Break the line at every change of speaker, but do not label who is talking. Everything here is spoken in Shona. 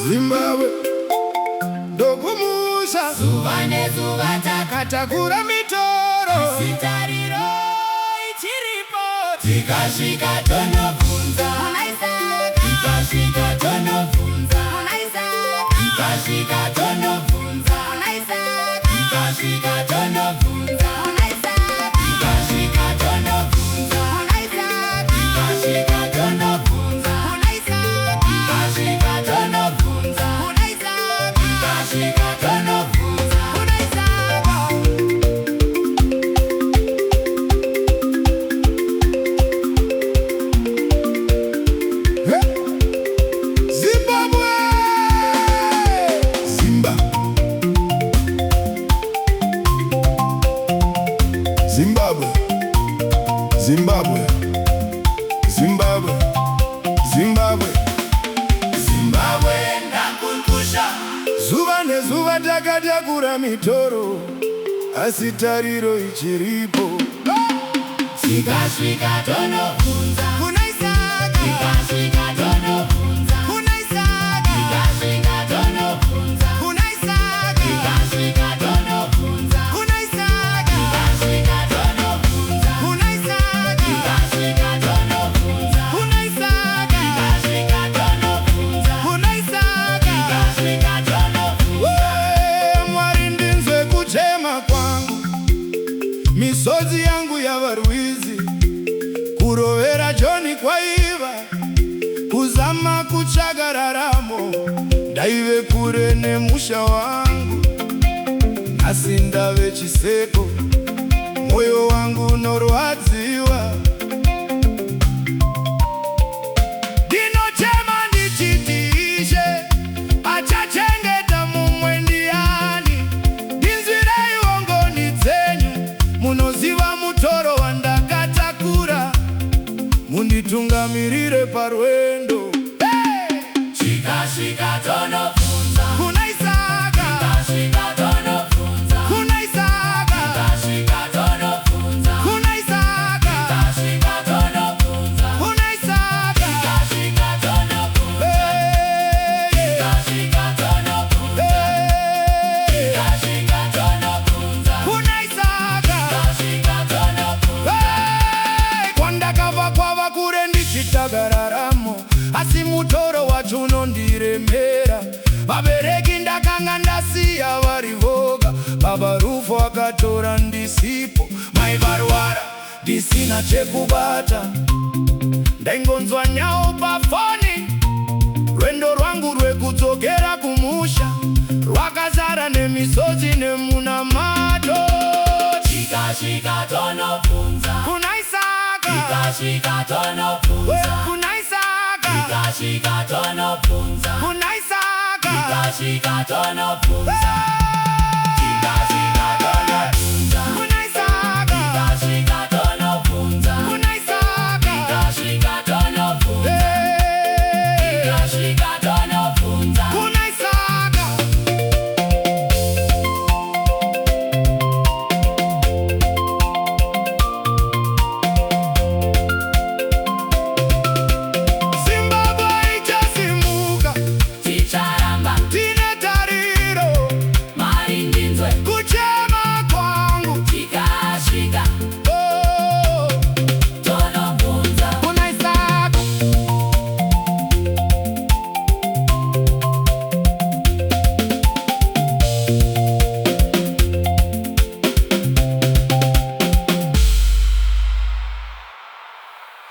Zimbabwe ndokumusha
zuva nezuva
takatakura mitoro,
sitariro ichiripo,
tikasvika tonobvunza,
tikasvika tonobvunza,
tikasvika tonobvunza,
tikasvika tonobvunza, tikasvika tonobvunza, tikasvika tonobvunza, tikasvika tonobvunza, tikasvika tonobvunza.
Zimbabwe! Zimbabwe, Zimbabwe, Zimbabwe, Zimbabwe,
Zimbabwe ndakukusha,
zuva nezuva takatakura mitoro, asi tariro ichiripo.
tikasvika tonobvunza,
Kunaisaka,
tikasvika tonobvunza,
kunaisaka,
tikasvika tonobvunza,
kunaisaka,
tikasvika tonobvunza,
kunaisaka,
tikasvika tonobvunza,
kunaisaka,
tikasvika tonobvunza,
kunaisaka,
tikasvika tonobvunza,
kunaisaka.
tikasvika tonobvunza.
Wee, Mwari ndinzwe kuchema kwangu, misodzi yangu yava rwizi, kurovera Joni kwaiva, kuzama kutsvaga raramo, ndaive kure nemusha wangu, asi ndave chiseko, mwoyo wangu unorwadziwa. Ndinochema ndichiti Ishe achachengeta mumwe ndiani. Ndinzwirei ngoni dzenyu, munoziva mutoro wandakatakura, munditungamirire parwendo. Hey!
Tikasvika tonobvunza,
Kunaisaka,
tikasvika tonobvunza,
kunaisaka,
tikasvika tonobvunza,
kunaisaka,
tikasvika tonobvunza,
kunaisaka.
tikasvika tonobvunza,
Hey!
tikasvika tonobvunza,
Hey!
tikasvika tonobvunza,
Kunaisaka.
tikasvika tonobvunza.
Hey! Kwandakabva kwava kure ndichitagararamo, asi mutoro wacho unondiremera. Vabereki ndakanga ndasiya vari voga, baba Rufo akatora ndisipo, mai varwara ndisina chekubata. Ndaingonzwa nyau pafoni, rwendo rwangu rwekudzokera kumusha rwakazara nemisodzi nemunamato.
Tikasvika tonobvunza,
Kunaisaka,
tikasvika tonobvunza,
kunaisaka,
tikasvika tonobvunza,
kunaisaka.
tikasvika tonobvunza, tikasvika